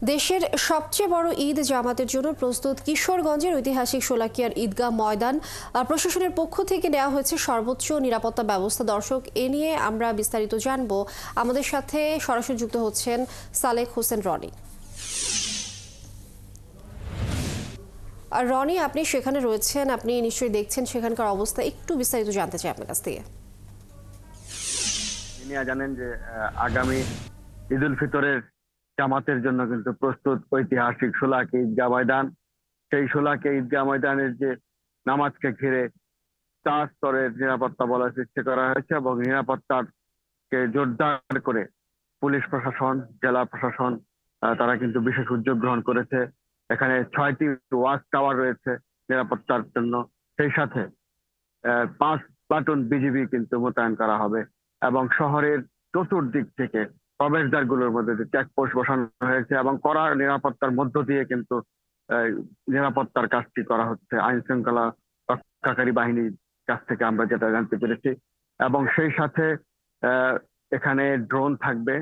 দেশের সবচেয়ে বড় ঈদ জামাতের জন্য প্রস্তুত কিশোরগঞ্জের ঐতিহাসিক শোলাকিয়ার ঈদগাহ ময়দান। প্রশাসনের পক্ষ থেকে নেওয়া হয়েছে সর্বোচ্চ নিরাপত্তা ব্যবস্থা। দর্শক, এ নিয়ে আমরা বিস্তারিত জানবো। আমাদের সাথে সরাসরি যুক্ত হচ্ছেন সালেক হোসেন রনি। রনি, আপনি সেখানে রয়েছেন, আপনি নিশ্চয়ই দেখছেন সেখানকার অবস্থা, একটু বিস্তারিত জানতে চাই আপনার কাছ থেকে। জানেন যে আগামী ঈদ উল ফিতরের জামাতের জন্য কিন্তু প্রস্তুত ঐতিহাসিক শোলাকিয়া ঈদগাহ ময়দান। সেই শোলাকিয়া ঈদগাহ ময়দানের যে নামাজকে ঘিরে 4 স্তরের নিরাপত্তা বলয় সৃষ্টি করা হয়েছে এবং নিরাপত্তাকে জোরদার করে পুলিশ প্রশাসন, জেলা প্রশাসন তারা কিন্তু বিশেষ উদ্যোগ গ্রহণ করেছে। এখানে 6টি ওয়াচ টাওয়ার রয়েছে নিরাপত্তার জন্য। সেই সাথে 5 প্লাটুন বিজিবি কিন্তু মোতায়েন করা হবে এবং শহরের চতুর্দিক থেকে প্রবেশদ্বারগুলোর মধ্যে চেকপোস্ট বসানো হয়েছে এবং কড়া নিরাপত্তার মধ্য দিয়ে কিন্তু নিরাপত্তার কাজটি করা হচ্ছে আইন শৃঙ্খলা রক্ষাকারী বাহিনীর কাছ থেকে আমরা যেটা জানতে পেরেছি। এবং সেই সাথে এখানে ড্রোন থাকবে,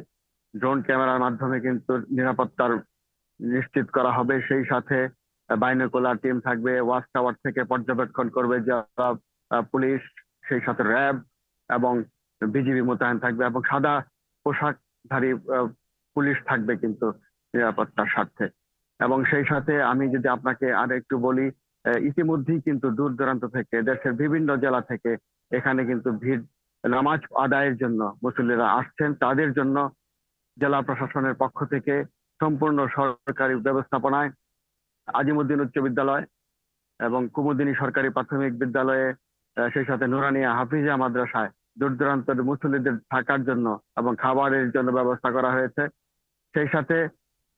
ড্রোন ক্যামেরার মাধ্যমে কিন্তু নিরাপত্তার নিশ্চিত করা হবে। সেই সাথে বাইনোকুলার টিম থাকবে, ওয়াচ টাওয়ার থেকে পর্যবেক্ষণ করবে যারা পুলিশ, সেই সাথে র্যাব এবং বিজিবি মোতায়েন থাকবে এবং সাদা পোশাকধারী পুলিশ থাকবে কিন্তু নিরাপত্তার স্বার্থে। এবং সেই সাথে আমি যদি আপনাকে আর একটু বলি, ইতিমধ্যেই কিন্তু দূর দূরান্ত থেকে দেশের বিভিন্ন জেলা থেকে এখানে কিন্তু ভিড় নামাজ আদায়ের জন্য মুসল্লিরা আসছেন। তাদের জন্য জেলা প্রশাসনের পক্ষ থেকে সম্পূর্ণ সরকারি ব্যবস্থাপনায় আজিমউদ্দিন উচ্চ বিদ্যালয় এবং কুমুদিনী সরকারি প্রাথমিক বিদ্যালয়ে, সেই সাথে নুরানিয়া হাফিজা মাদ্রাসায় দূর দূরান্তের মুসল্লিদের থাকার জন্য এবং খাবারের জন্য ব্যবস্থা করা হয়েছে। সেই সাথে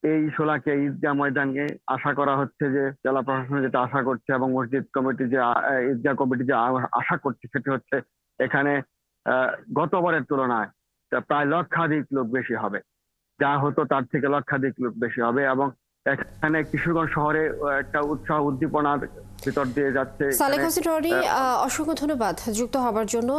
এই শোলাকিয়া ঈদগাহ ময়দানে আশা করা হচ্ছে যে জেলা প্রশাসন যেটা আশা করছে এবং মসজিদ কমিটি যে ঈদগাহ কমিটি যে আশা করছে সেটি হচ্ছে এখানে গতবারের তুলনায় প্রায় লক্ষাধিক লোক বেশি হবে, যা হতো তার থেকে লক্ষাধিক লোক বেশি হবে। এবং এখানে কিশোরগঞ্জ শহরে একটা উৎসাহ উদ্দীপনার ভিতর দিয়ে যাচ্ছে। সালেক হোসেন রনি, অসংখ্য ধন্যবাদ যুক্ত হবার জন্য।